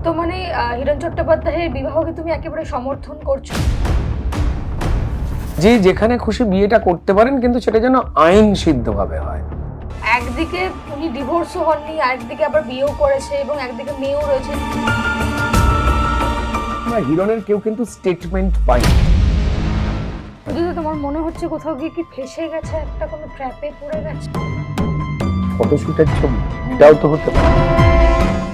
বর্তমানে হিরণ চট্টোপাধ্যায়ের বিবাহকে তুমি একেবারে সমর্থন করছো? যে যেখানে খুশি বিয়েটা করতে পারেন, কিন্তু সেটা যেন আইন সিদ্ধভাবে হয়। একদিকে উনি ডিভোর্সও হননি, একদিকে আবার বিয়েও করেছে এবং একদিকে মেয়েও রয়েছে। আমরা হিরণের কেউ কিন্তু স্টেটমেন্ট পাইনি। যদি তোমার মনে হচ্ছে কোথাও গিয়ে কি ফেসে গেছে, একটা কোনো ট্র্যাপে পড়ে গেছে? ফটোশুটের ছবি, এটাও তো হতে পারে।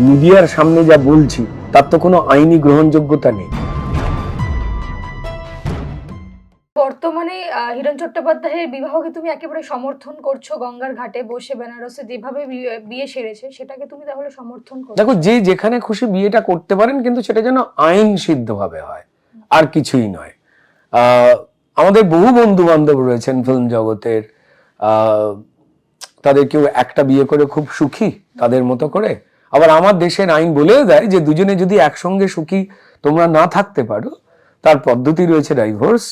মিডিয়ার সামনে যা বলছি তার তো কোনো আইনি গ্রহণযোগ্যতা নেই। বর্তমানে হিরণ চট্টোপাধ্যায়ের বিবাহকে তুমি একেবারে সমর্থন করছো? গঙ্গার ঘাটে বসে বেনারসে যেভাবে বিয়ে সেরেছে সেটাকে তুমি তাহলে সমর্থন করছো? দেখো, যে যেখানে খুশি বিয়েটা করতে পারেন, কিন্তু সেটা যেন আইন সিদ্ধভাবে হয়, আর কিছুই নয়। আমাদের বহু বন্ধু বান্ধব রয়েছেন ফিল্ম জগতের, তাদের কেউ একটা বিয়ে করে খুব সুখী তাদের মতো করে, আবার আমার দেশের আইন বলেও দেয় যে দুজনে যদি একসঙ্গে সুখী তোমরা না থাকতে পারো, তার পদ্ধতি রয়েছে ডাইভোর্স।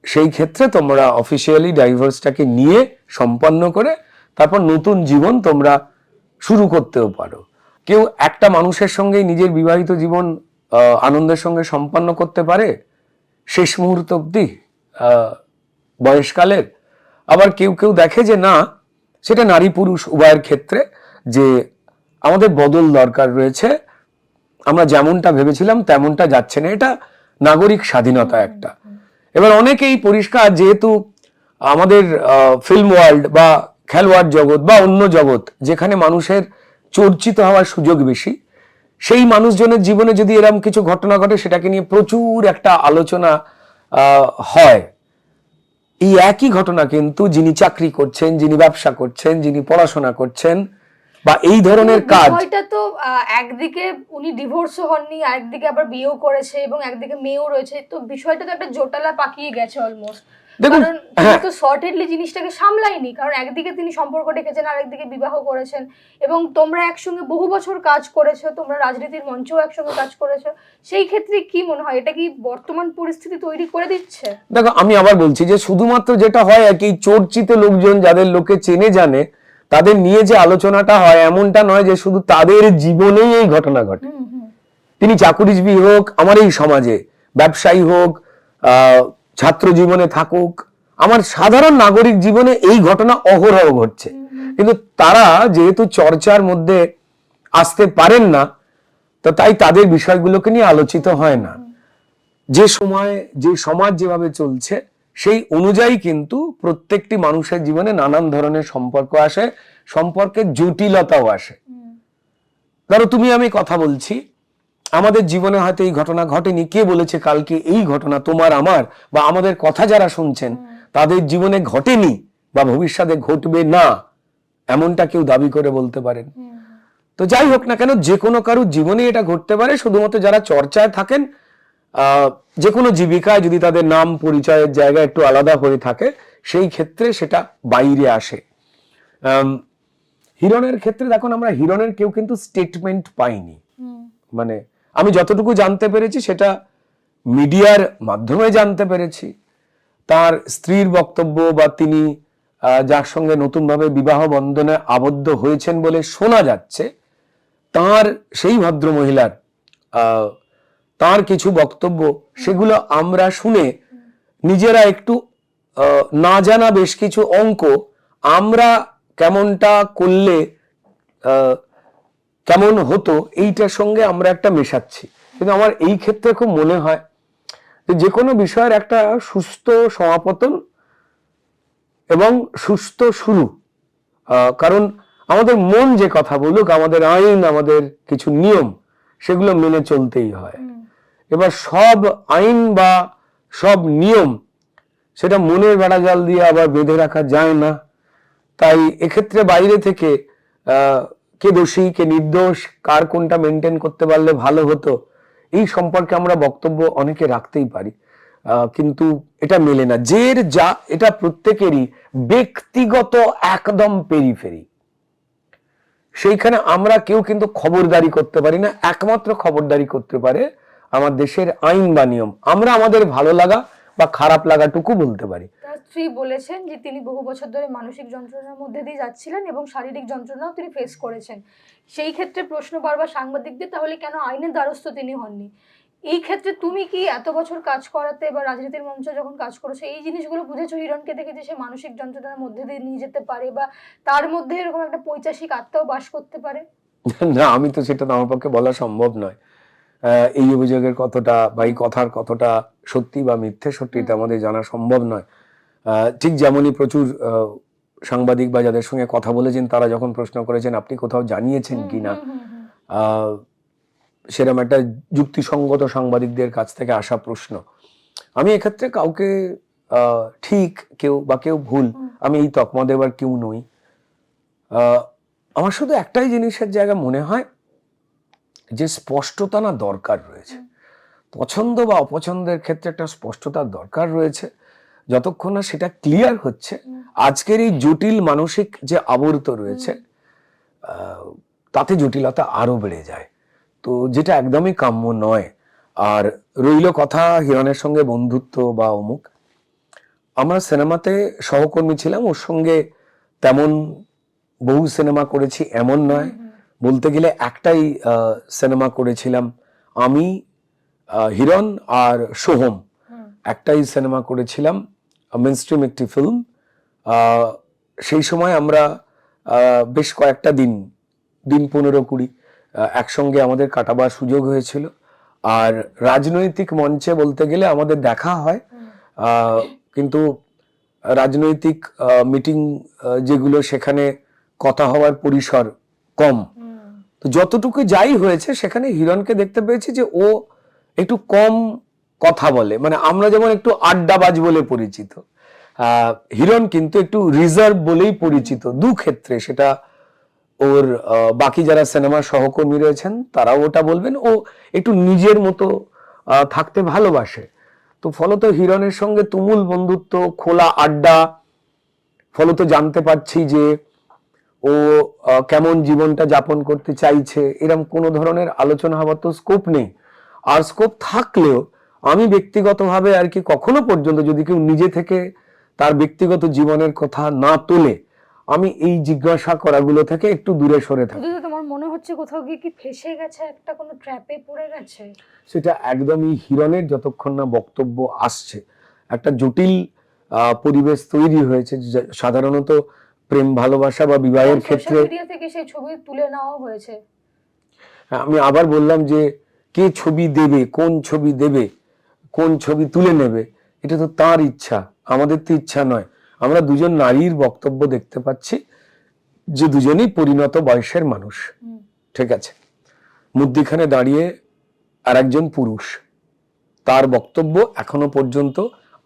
সেই ক্ষেত্রে তোমরা অফিসিয়ালি ডাইভোর্সটাকে নিয়ে সম্পন্ন করে তারপর নতুন জীবন তোমরা শুরু করতেও পারো। কেউ একটা মানুষের সঙ্গে নিজের বিবাহিত জীবন আনন্দের সঙ্গে সম্পন্ন করতে পারে শেষ মুহূর্ত অব্দি বয়সকালের। আবার কেউ কেউ দেখে যে না, সেটা নারী পুরুষ উভয়ের ক্ষেত্রে, যে আমাদের বদল দরকার রয়েছে, আমরা যেমনটা ভেবেছিলাম তেমনটা যাচ্ছে না। এটা নাগরিক স্বাধীনতা একটা। এবার অনেকেই পরিষ্কার, যেহেতু আমাদের ফিল্ম ওয়ার্ল্ড বা খেলোয়াড় জগৎ বা অন্য জগৎ যেখানে মানুষের চর্চিত হওয়ার সুযোগ বেশি, সেই মানুষজনের জীবনে যদি এরকম কিছু ঘটনা ঘটে, সেটাকে নিয়ে প্রচুর একটা আলোচনা হয়। এই একই ঘটনা কিন্তু যিনি চাকরি করছেন, যিনি ব্যবসা করছেন, যিনি পড়াশোনা করছেন বা এই ধরনের কাজ, বিষয়টা তো একদিকে উনি ডিভোর্সও হননি, একদিকে আবার বিয়েও করেছে এবং একদিকে মেয়েও রয়েছে, তো বিষয়টা তো একটা জোটালা পাকিয়ে গেছে অলমোস্ট। দেখুন, কারণ তিনি তো শর্টেডলি জিনিসটাকে সামলায়নি, কারণ একদিকে তিনি সম্পর্ক রেখেছেন আর একদিকে বিবাহ করেছেন, এবং তোমরা একসঙ্গে বহু বছর কাজ করেছো, তোমরা রাজনীতির মঞ্চেও একসঙ্গে কাজ করেছো। সেই ক্ষেত্রে কি মনে হয়, এটা কি বর্তমান পরিস্থিতি তৈরি করে দিচ্ছে? দেখো, আমি আবার বলছি যে শুধুমাত্র যেটা হয় আর কি, চর্চিত লোকজন যাদের লোকে চেনে জানে তাদের নিয়ে যে আলোচনাটা হয়, এমনটা নয় যে শুধু তাদের জীবনেই এই ঘটনা ঘটে। তিনি চাকুরিজীবী হোক, আমার এই সমাজে ব্যবসায়ী হোক, ছাত্র জীবনে থাকুক, আমার সাধারণ নাগরিক জীবনে এই ঘটনা অহরহ ঘটছে। কিন্তু তারা যেহেতু চর্চার মধ্যে আসতে পারেন না, তো তাই তাদের বিষয়গুলোকে নিয়ে আলোচিত হয় না। যে সময় যে সমাজ যেভাবে চলছে সেই অনুযায়ী কিন্তু প্রত্যেকটি মানুষের জীবনে নানান ধরনের সম্পর্ক আসে, সম্পর্কের জটিলতাও আসে। ধরো তুমি আমি কথা বলছি, আমাদের জীবনে হয়তো এই ঘটনা ঘটেনি, কে বলেছে কালকে এই ঘটনা তোমার আমার বা আমাদের কথা যারা শুনছেন তাদের জীবনে ঘটেনি বা ভবিষ্যতে ঘটবে না, এমনটা কেউ দাবি করে বলতে পারেন? তো যাই হোক না কেন, যে কোনো কারোর জীবনে এটা ঘটতে পারে। শুধুমাত্র যারা চর্চায় থাকেন, যে কোনো জীবিকায় যদি তাদের নাম পরিচয়ের জায়গা একটু আলাদা হয়ে থাকে, সেই ক্ষেত্রে সেটা বাইরে আসে। হিরণের ক্ষেত্রে দেখুন, আমরা হিরণের কেউ কিন্তু স্টেটমেন্ট পাইনি। মানে আমি যতটুকু জানতে পেরেছি সেটা মিডিয়ার মাধ্যমে জানতে পেরেছি। তার স্ত্রীর বক্তব্য বা তিনি যার সঙ্গে নতুনভাবে বিবাহ বন্ধনে আবদ্ধ হয়েছেন বলে শোনা যাচ্ছে, তার সেই ভদ্র মহিলার তার কিছু বক্তব্য, সেগুলো আমরা শুনে নিজেরা একটু না জানা বেশ কিছু অঙ্ক আমরা কেমনটা করলে কেমন হতো এইটার সঙ্গে আমরা একটা মেশাচ্ছি। কিন্তু আমার এই ক্ষেত্রে খুব মনে হয় যে কোনো বিষয়ের একটা সুস্থ সমাপতন এবং সুস্থ শুরু, কারণ আমাদের মন যে কথা বলুক, আমাদের আইন, আমাদের কিছু নিয়ম, সেগুলো মেনে চলতেই হয়। এবার সব আইন বা সব নিয়ম সেটা মনের বেড়াজাল দিয়ে আবার বেঁধে রাখা যায় না। তাই এক্ষেত্রে বাইরে থেকে কে দোষী কে নির্দোষ, কার কোনটা মেনটেন করতে পারলে ভালো হতো, এই সম্পর্কে আমরা বক্তব্য অনেকে রাখতেই পারি, কিন্তু এটা মেলে না। যা এটা প্রত্যেকেরই ব্যক্তিগত একদম পেরিফেরি, সেইখানে আমরা কেউ কিন্তু খবরদারি করতে পারি না। একমাত্র খবরদারি করতে পারে আমার দেশের আইন বা নিয়ম। আমরা আমাদের ভালো লাগা বা খারাপ লাগাটুকু বলতে পারি। তার স্ত্রী বলেছেন যে তিনি বহু বছর ধরে মানসিক যন্ত্রণার মধ্যে দিয়ে যাচ্ছিলেন এবং শারীরিক যন্ত্রণাও তিনি ফেস করেছেন। সেই ক্ষেত্রে প্রশ্ন বারবার সাংবাদিকদের, তাহলে কেন আইনের দ্বারস্থ তিনি হননি? এই ক্ষেত্রে তুমি কি এত বছর কাজ করাতে বা রাজনীতির মঞ্চে যখন কাজ করেছো এই জিনিসগুলো বুঝেছো হিরণকে দেখে যে সে মানসিক যন্ত্রণার মধ্যে দিয়ে নিয়ে যেতে পারে বা তার মধ্যে এরকম একটা পৈশাচিক আত্মাও বাস করতে পারে? না, আমি তো সেটা তো আমার পক্ষে বলা সম্ভব নয়। এই অভিযোগের কতটা বা এই কথার কতটা সত্যি বা মিথ্যে সত্যি এটা আমাদের জানা সম্ভব নয়। ঠিক যেমনই প্রচুর সাংবাদিক বা যাদের সঙ্গে কথা বলেছেন তারা যখন প্রশ্ন করেছেন আপনি কোথাও জানিয়েছেন কিনা, সেরকম একটা যুক্তিসঙ্গত সাংবাদিকদের কাছ থেকে আসা প্রশ্ন, আমি এক্ষেত্রে কাউকে ঠিক কেউ বা কেউ ভুল আমি এই তকমা দেবার কেউ নই। আমার শুধু একটাই জিনিসের জায়গা মনে হয় যে স্পষ্টতা না দরকার রয়েছে। পছন্দ বা অপছন্দের ক্ষেত্রে একটা স্পষ্টতার দরকার রয়েছে। যতক্ষণ না সেটা ক্লিয়ার হচ্ছে, আজকের এই জটিল মানসিক যে আবর্ত রয়েছে তাতে জটিলতা আরো বেড়ে যায়, তো যেটা একদমই কাম্য নয়। আর রইল কথা হিরণের সঙ্গে বন্ধুত্ব বা অমুক, আমরা সিনেমাতে সহকর্মী ছিলাম, ওর সঙ্গে তেমন বহু সিনেমা করেছি এমন নয়। বলতে গেলে একটাই সিনেমা করেছিলাম আমি, হিরণ আর সোহম, একটাই সিনেমা করেছিলাম, মেইনস্ট্রিম একটি ফিল্ম। সেই সময় আমরা বেশ কয়েকটা দিন 15-20 একসঙ্গে আমাদের কাটাবার সুযোগ হয়েছিল। আর রাজনৈতিক মঞ্চে বলতে গেলে আমাদের দেখা হয়, কিন্তু রাজনৈতিক মিটিং যেগুলো সেখানে কথা হওয়ার পরিসর কম। তো যতটুকু যাই হয়েছে সেখানে হিরণকে দেখতে পেয়েছি যে ও একটু কম কথা বলে, মানে আমরা যেমন একটু আড্ডাবাজ বলে পরিচিত, হিরণ কিন্তু একটু রিজার্ভ বলেই পরিচিত। দু ক্ষেত্রে সেটা ওর বাকি যারা সিনেমার সহকর্মী রয়েছেন তারাও ওটা বলবেন, ও একটু নিজের মতো থাকতে ভালোবাসে। তো ফলত হিরণের সঙ্গে তুমুল বন্ধুত্ব, খোলা আড্ডা, ফলত জানতে পারছি যে ও কেমন জীবনটা যাপন করতে চাইছে, এরকম কোনো ধরনের আলোচনা হওয়ার তো স্কোপ নেই। আর স্কোপ থাকলেও আমি ব্যক্তিগতভাবে আর কি কখনো পর্যন্ত যদি কেউ নিজে থেকে তার ব্যক্তিগত জীবনের কথা না তোলে, আমি এই জিজ্ঞাসা করাগুলো থেকে একটু দূরে সরে থাকি। তোমার মনে হচ্ছে কোথাও গিয়ে কি ফেসে গেছে, একটা কোনো ট্র্যাপে পড়ে গেছে? সেটা একদমই হিরণের যতক্ষণ না বক্তব্য আসছে, একটা জটিল পরিবেশ তৈরি হয়েছে। সাধারণত প্রেম ভালোবাসা বা বিবাহের ক্ষেত্রে সোশ্যাল মিডিয়া থেকে সেই ছবি তুলে নেওয়া হয়েছে। আমি আবার বললাম যে কে ছবি দেবে, কোন ছবি দেবে, কোন ছবি তুলে নেবে, এটা তো তার ইচ্ছা, আমাদের তো ইচ্ছা নয়। আমরা দুজন নারীর বক্তব্য দেখতে পাচ্ছি যে দুজনেই পরিণত বয়সের মানুষ, ঠিক আছে। মধ্যিখানে দাঁড়িয়ে আর একজন পুরুষ, তার বক্তব্য এখনো পর্যন্ত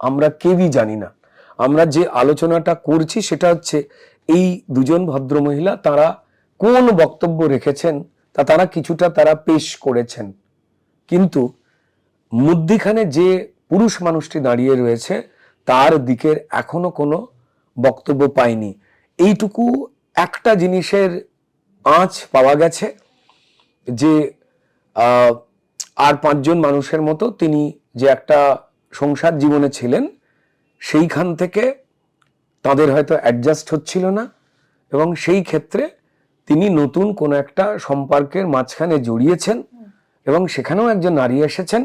আমরা কেউই জানি না। আমরা যে আলোচনাটা করছি সেটা হচ্ছে এই দুজন ভদ্রমহিলা তারা কোন বক্তব্য রেখেছেন, তা তারা কিছুটা তারা পেশ করেছেন, কিন্তু মধ্যিখানে যে পুরুষ মানুষটি দাঁড়িয়ে রয়েছে তার দিকের এখনো কোনো বক্তব্য পাইনি। এইটুকু একটা জিনিসের আঁচ পাওয়া গেছে যে আর 5 জন মানুষের মতো তিনি যে একটা সংসার জীবনে ছিলেন সেইখান থেকে তাদের হয়তো অ্যাডজাস্ট হচ্ছিল না, এবং সেই ক্ষেত্রে তিনি নতুন কোন একটা সম্পর্কের মাঝখানে জড়িয়েছেন এবং সেখানেও একজন নারী এসেছেন।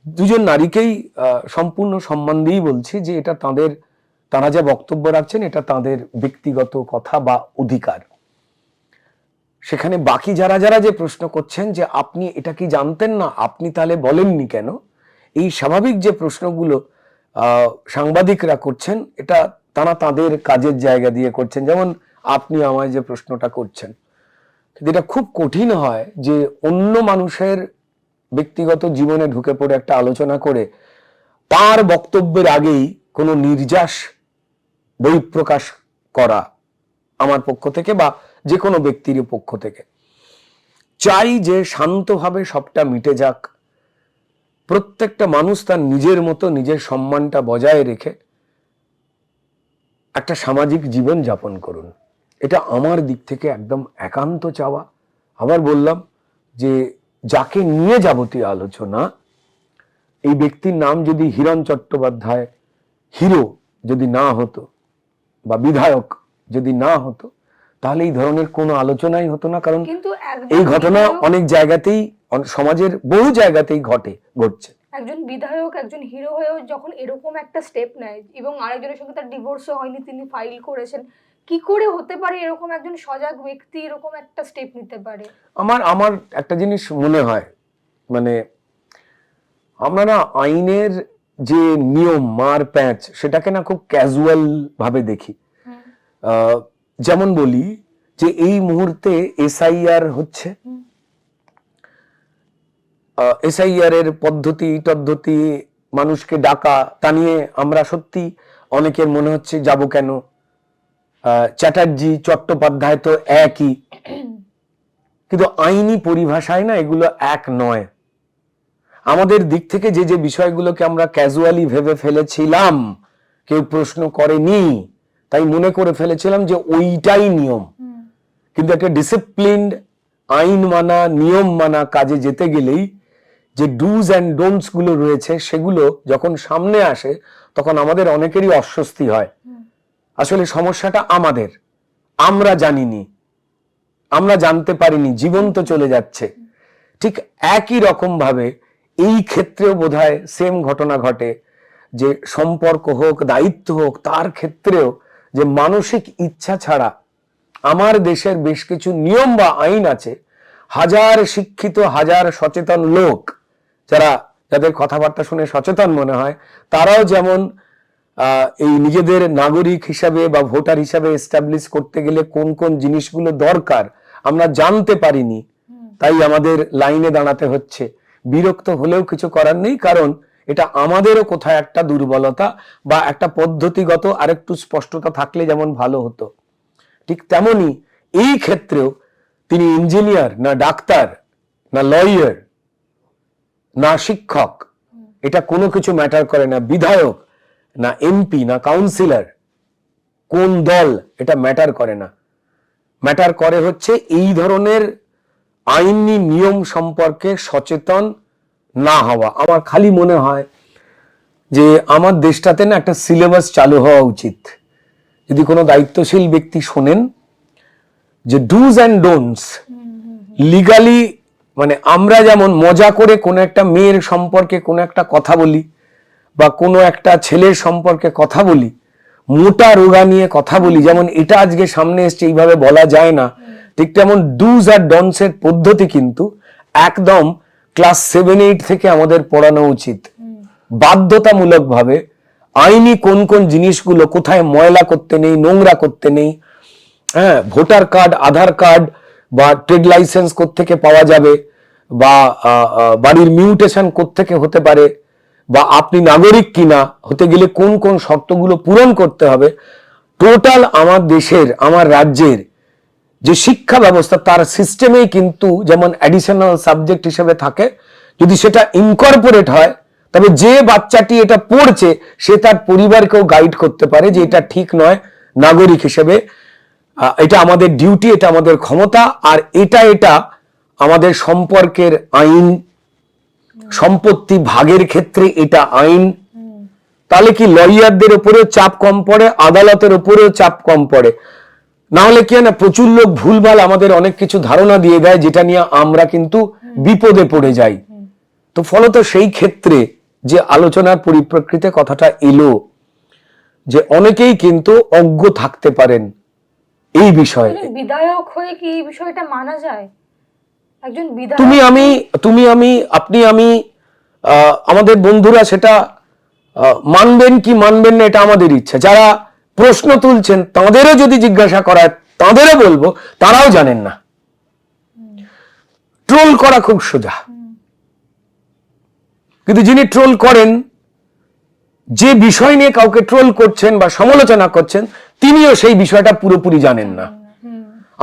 দুজন নারীকেই সম্পূর্ণ সম্মান দিয়েই বলছি যে এটা তারা যা বক্তব্য রাখছেন এটা তাদের ব্যক্তিগত কথা বা অধিকার। সেখানে বাকি যারা যারা যে প্রশ্ন করছেন যে আপনি এটা কি জানতেন না, আপনি তাহলে বলেননি কেন, এই স্বাভাবিক যে প্রশ্নগুলো সাংবাদিকরা করছেন এটা তারা তাদের কাজের জায়গা দিয়ে করছেন। যেমন আপনি আমায় যে প্রশ্নটা করছেন, এটা খুব কঠিন হয় যে অন্য মানুষের ব্যক্তিগত জীবনে ঢুকে পড়ে একটা আলোচনা করে তার বক্তব্যের আগেই কোনো নির্যাস বহিঃপ্রকাশ করা আমার পক্ষ থেকে বা যে কোনো ব্যক্তির পক্ষ থেকে। চাই যে শান্তভাবে সবটা মিটে যাক, প্রত্যেকটা মানুষ তার নিজের মতো নিজের সম্মানটা বজায় রেখে একটা সামাজিক জীবন যাপন করুন, এটা আমার দিক থেকে একদম একান্ত চাওয়া। আবার বললাম যে যাকে নিয়ে যাবতীয় আলোচনা এই ব্যক্তির নাম যদি হিরণ চট্টোপাধ্যায় হিরো যদি না হতো বা বিধায়ক যদি না হতো, তাহলে এই ধরনের কোনো আলোচনাই হতো না। কারণ কিন্তু এই ঘটনা অনেক জায়গাতেই, সমাজের বহু জায়গাতেই ঘটছে। একজন বিধায়ক একজন হিরো হয়েও যখন এরকম একটা স্টেপ নেয় এবং আরেকজনের সঙ্গে তার ডিভোর্সও হয়নি, তিনি ফাইল করেছেন, কি করে হতে পারে এরকম একজন সজাগ ব্যক্তি এরকম একটা স্টেপ নিতে পারে? আমার একটা জিনিস মনে হয়, মানে আমরা না আইনের যে নিয়ম মার প্যাঁচ সেটাকে না খুব ক্যাজুয়াল ভাবে দেখি। যেমন বলি যে এই মুহূর্তে এসআইআর হচ্ছে, এসআইআর এর পদ্ধতি মানুষকে ডাকা, তা নিয়ে আমরা সত্যি অনেকের মনে হচ্ছে যাব কেন, চ্যাটার্জি চট্টোপাধ্যায় তো একই, কিন্তু আইনি পরিভাষায় না এগুলো এক নয়। আমাদের দিক থেকে যে যে বিষয়গুলোকে আমরা ক্যাজুয়ালি ভেবে ফেলেছিলাম, কেউ প্রশ্ন করেনি, তাই মনে করে ফেলেছিলাম যে ওইটাই নিয়ম। কিন্তু একটা ডিসিপ্লিনড আইন মানা, নিয়ম মানা কাজে যেতে গেলেই যে ডুজ অ্যান্ড ডোন্টস গুলো রয়েছে সেগুলো যখন সামনে আসে তখন আমাদের অনেকেরই অস্বস্তি হয়। আসলে সমস্যাটা আমাদের, আমরা জানিনি, আমরা জানতে পারিনি, জীবন তো চলে যাচ্ছে। ঠিক একই রকম ভাবে এই ক্ষেত্রেও বোধহয় সেম ঘটনা ঘটে, যে সম্পর্ক হোক, দায়িত্ব হোক, তার ক্ষেত্রেও যে মানসিক ইচ্ছা ছাড়া আমার দেশের বেশ কিছু নিয়ম বা আইন আছে, হাজার শিক্ষিত, হাজার সচেতন লোক যাদের কথাবার্তা শুনে সচেতন মনে হয়, তারাও যেমন এই নিজেদের নাগরিক হিসাবে বা ভোটার হিসাবে এস্টাবলিশ করতে গেলে কোন কোন জিনিসগুলো দরকার আমরা জানতে পারিনি, তাই আমাদের লাইনে দাঁড়াতে হচ্ছে। বিরক্ত হলেও কিছু করার নেই, কারণ এটা আমাদেরও কোথায় একটা দুর্বলতা বা একটা পদ্ধতিগত আরেকটু স্পষ্টতা থাকলে যেমন ভালো হতো, ঠিক তেমনি এই ক্ষেত্রেও তিনি ইঞ্জিনিয়ার না ডাক্তার না লয়ার না শিক্ষক, এটা কোনো কিছু ম্যাটার করে না, বিধায়ক না এমপি না কাউন্সিলর, কোন দল, এটা ম্যাটার করে না। ম্যাটার করে হচ্ছে এই ধরনের আইনি নিয়ম সম্পর্কে সচেতন না হওয়া। আমার খালি মনে হয় যে আমার দেশটাতে না একটা সিলেবাস চালু হওয়া উচিত। যদি কোনো দায়িত্বশীল ব্যক্তি শোনেন যে ডুজ অ্যান্ড ডোন্টস লিগালি, মানে আমরা যেমন মজা করে কোনো একটা মেয়ের সম্পর্কে কোনো একটা কথা বলি বা কোনো একটা ছেলের সম্পর্কে কথা বলি, মোটা রোগা নিয়ে কথা বলি, যেমন এটা আজকে সামনে এসছে এইভাবে বলা যায় না, ঠিক তেমন ডুজ আর ডোন্টস এর পদ্ধতি কিন্তু একদম ক্লাস 7-8 থেকে আমাদের পড়ানো উচিত বাধ্যতামূলক ভাবে। আইনি কোন কোন জিনিসগুলো কোথায় ময়লা করতে নেই, নোংরা করতে নেই, হ্যাঁ, ভোটার কার্ড, আধার কার্ড বা ট্রেড লাইসেন্স কোত্থেকে পাওয়া যাবে, বা বাড়ির মিউটেশন কোত্থেকে হতে পারে, বা আপনি নাগরিক কিনা হতে গেলে কোন কোন শর্তগুলো পূরণ করতে হবে, টোটাল আমার দেশের, আমার রাজ্যের যে শিক্ষা ব্যবস্থা তার সিস্টেমেই কিন্তু যেমন অ্যাডিশনাল সাবজেক্ট হিসেবে থাকে, যদি সেটা ইনকর্পোরেট হয় তবে যে বাচ্চাটি এটা পড়ছে সে তার পরিবারকেও গাইড করতে পারে যে এটা ঠিক নয়, নাগরিক হিসেবে এটা আমাদের ডিউটি, এটা আমাদের ক্ষমতা, আর এটা আমাদের সম্পর্কের আইন, সম্পত্তি ভাগের ক্ষেত্রে এটা আইন। তাহলে কি লয়ারদের উপরেও চাপ কম পড়ে, আদালতের উপরেও চাপ কম পড়ে? না হলে কি না প্রচুর লোক ভুলভাল আমাদের অনেক কিছু ধারণা দিয়ে দেয় যেটা নিয়ে আমরা কিন্তু বিপদে পড়ে যাই। তো ফলত সেই ক্ষেত্রে যে আলোচনার পরিপ্রেক্ষিতে কথাটা এলো যে অনেকেই কিন্তু অজ্ঞ থাকতে পারেন এই বিষয়ে। বিধায়ক হয়ে কি এই বিষয়টা মানা যায়? একজন বিধায়ক, তুমি আমি আপনি আমি আমাদের বন্ধুরা সেটা মানবেন কি মানবেন না এটা আমাদের ইচ্ছা। যারা প্রশ্ন তুলছেন তাদেরও যদি জিজ্ঞাসা করা হয় তাদেরও বলবো তারাও জানেন না। ট্রোল করা খুব সোজা, কিন্তু যিনি ট্রোল করেন, যে বিষয় নিয়ে কাউকে ট্রোল করছেন বা সমালোচনা করছেন, তিনিও সেই বিষয়টা পুরোপুরি জানেন না।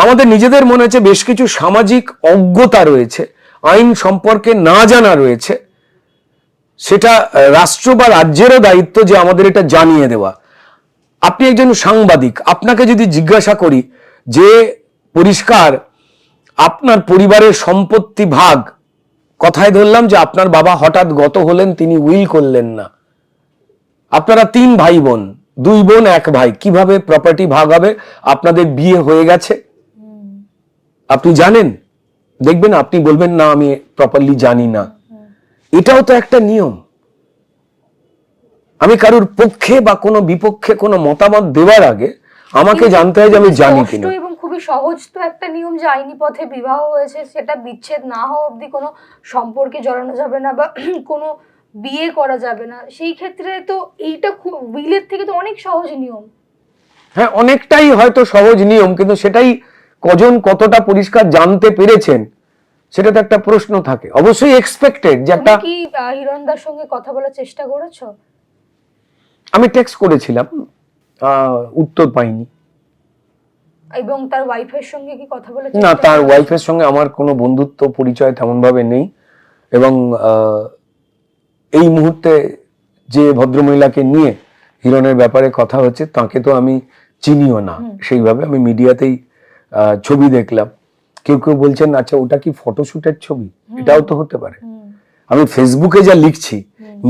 আমাদের নিজেদের মনে হচ্ছে বেশ কিছু সামাজিক অজ্ঞতা রয়েছে, আইন সম্পর্কে না জানা রয়েছে, সেটা রাষ্ট্র বা রাজ্যেরও দায়িত্ব যে আমাদের এটা জানিয়ে দেওয়া। আপনি একজন সাংবাদিক, আপনাকে যদি জিজ্ঞাসা করি যে পরিষ্কার আপনার পরিবারের সম্পত্তি ভাগ কথায় ধরলাম যে আপনার বাবা হঠাৎ গত হলেন, তিনি উইল করলেন না, আপনারা 3 ভাই বোন, 2 বোন 1 ভাই, কিভাবে প্রপার্টি ভাগ হবে? আপনাদের বিয়ে হয়ে গেছে, আপনি জানেন? দেখবেন আপনি বলবেন না আমি প্রপারলি জানি না। এটাও তো একটা নিয়ম। আমি কারোর পক্ষে বা কোনো বিপক্ষে কোনো মতামত দেওয়ার আগে আমাকে জানতে হয় যে আমি জানি স্পষ্ট কিনা। এবং খুবই সহজ তো একটা নিয়ম যে আইনি পথে বিবাহ হয়েছে, সেটা বিচ্ছেদ না হওয়া অবধি কোনো সম্পর্কে জড়ানো যাবে না বা কোনো বিয়ে করা যাবে না। সেই ক্ষেত্রে তো এইটা খুব উইলের থেকে তো অনেক সহজ নিয়ম। হ্যাঁ, অনেকটাই হয়তো সহজ নিয়ম, কিন্তু সেটাই কজন কতটা পরিষ্কার জানতে পেরেছেন সেটা তো একটা প্রশ্ন থাকে। অবশ্যই এক্সপেক্টেড যে একটা, তুমি কি হিরণদার সঙ্গে কথা বলার চেষ্টা করেছো? আমি টেক্সট করেছিলাম, উত্তর পাইনি। এবং তার ওয়াইফের সঙ্গে কি কথা বলে? না, তার ওয়াইফের সঙ্গে আমার কোনো বন্ধুত্ব পরিচয় তেমন ভাবে নেই, এবং এই মুহূর্তে যে ভদ্রমহিলাকে নিয়ে হিরণের ব্যাপারে কথা হচ্ছে তাকে তো আমি চিনিও না সেইভাবে। আমি মিডিয়াতেই ছবি দেখলাম, কেউ কেউ বলছেন আচ্ছা ওটা কি ফটোশুটের ছবি, এটাও তো হতে পারে। আমি ফেসবুকে যা লিখছি,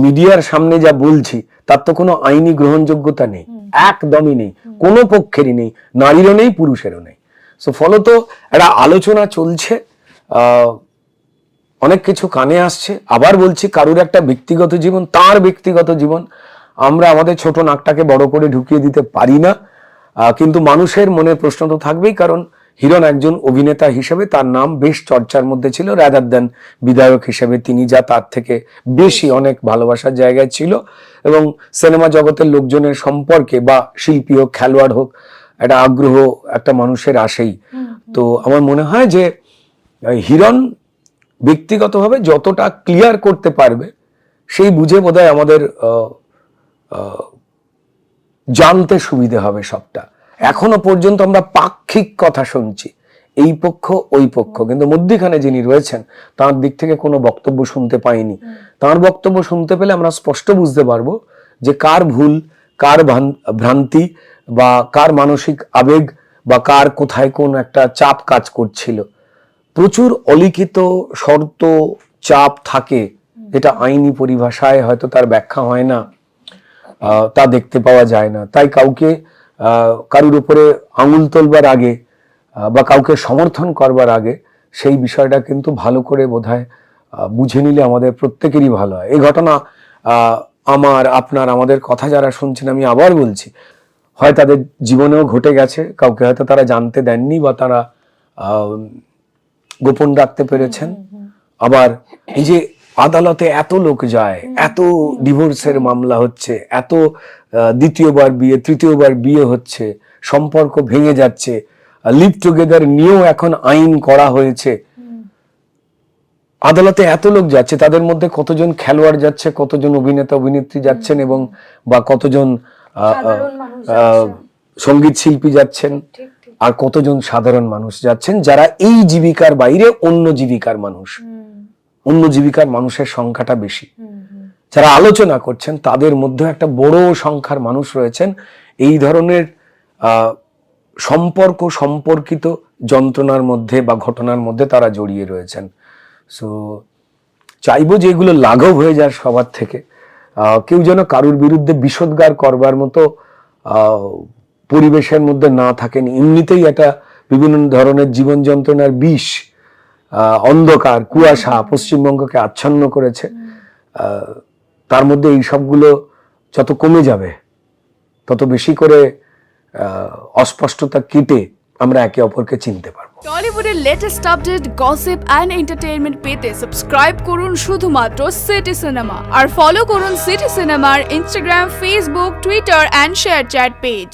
মিডিয়ার সামনে যা বলছি, তার তো কোনো আইনি গ্রহণযোগ্যতা নেই, একদমই নেই, কোনো পক্ষেরই নেই, নারীরও নেই, পুরুষেরও নেই। সো ফলত একটা আলোচনা চলছে, অনেক কিছু কানে আসছে। আবার বলছি, কারুর একটা ব্যক্তিগত জীবন, তার ব্যক্তিগত জীবন, আমরা আমাদের ছোট নাকটাকে বড় করে ঢুকিয়ে দিতে পারি না। কিন্তু মানুষের মনে প্রশ্ন তো থাকবেই, কারণ হিরণ একজন অভিনেতা হিসেবে তার নাম বেশ চর্চার মধ্যে ছিল, রাদার দেন বিধায়ক হিসেবে তিনি যা, তার থেকে বেশি অনেক ভালোবাসার জায়গায় ছিল। এবং সিনেমা জগতের লোকজনের সম্পর্কে বা শিল্পী হোক, খেলোয়াড় হোক, একটা আগ্রহ একটা মানুষের আসেই। তো আমার মনে হয় যে হিরণ ব্যক্তিগতভাবে যতটা ক্লিয়ার করতে পারবে সেই বুঝে বোধহয় আমাদের জানতে সুবিধে হবে সবটা। এখনো পর্যন্ত আমরা পাক্ষিক কথা শুনছি, এই পক্ষ ওই পক্ষ, কিন্তু মধ্যখানে যিনি রয়েছেন তার দিক থেকে কোনো বক্তব্য শুনতে পাইনি। তার বক্তব্য শুনতে পেলে আমরা স্পষ্ট বুঝতে পারবো যে কার ভুল, কার ভ্রান্তি, বা কার মানসিক আবেগ, বা কার কোথায় কোন একটা চাপ কাজ করছিল। প্রচুর অলিখিত শর্ত, চাপ থাকে, যেটা আইনি পরিভাষায় হয়তো তার ব্যাখ্যা হয় না, তা দেখতে পাওয়া যায় না। তাই কাউকে কারুর উপরে আঙুল তোলবার আগে বা কাউকে সমর্থন করবার আগে সেই বিষয়টা কিন্তু ভালো করে বোধহয় বুঝে নিলে আমাদের প্রত্যেকেরই ভালো হয়। এই ঘটনা আমার, আপনার, আমাদের কথা যারা শুনছেন, আমি আবার বলছি, হয় তাদের জীবনেও ঘটে গেছে, কাউকে হয়তো তারা জানতে দেননি বা তারা গোপন রাখতে পেরেছেন। আবার এই যে আদালতে এত লোক যায়, এত ডিভোর্সের মামলা হচ্ছে, এত দ্বিতীয়বার বিয়ে, তৃতীয়বার বিয়ে হচ্ছে, সম্পর্ক ভেঙে যাচ্ছে, লিভ টুগেদার নিয়েও এখন আইন করা হয়েছে। আদালতে এত লোক যাচ্ছে, তাদের মধ্যে কতজন খেলোয়াড় যাচ্ছে, কতজন অভিনেতা অভিনেত্রী যাচ্ছেন, এবং বা কতজন সঙ্গীত শিল্পী যাচ্ছেন, আর কতজন সাধারণ মানুষ যাচ্ছেন যারা এই জীবিকার বাইরে অন্য জীবিকার মানুষ। অন্য জীবিকার মানুষের সংখ্যাটা বেশি। যারা আলোচনা করছেন তাদের মধ্যে একটা বড় সংখ্যার মানুষ রয়েছেন এই ধরনের সম্পর্কিত যন্ত্রণার মধ্যে বা ঘটনার মধ্যে তারা জড়িয়ে রয়েছেন। সো চাইবো যে এগুলো লাঘব হয়ে যায় সবার থেকে, কেউ যেন কারুর বিরুদ্ধে বিষোদ্গার করবার মতো পরিবেশের মধ্যে না থাকেন। এমনিতেই একটা বিভিন্ন ধরনের জীবন যন্ত্রণার বিষ, অন্ধকার, কুয়াশা পশ্চিমবঙ্গকে আচ্ছন্ন করেছে। তার মধ্যে এই সবগুলো যত কমে যাবে তত বেশি করে অস্পষ্টতা কেটে আমরা একে অপরকে চিনতে পারবো। টলিউডের latest update, gossip and entertainment পেতে সাবস্ক্রাইব করুন শুধুমাত্র সিটি সিনেমা, আর ফলো করুন সিটি সিনেমার Instagram, Facebook, Twitter and ShareChat page.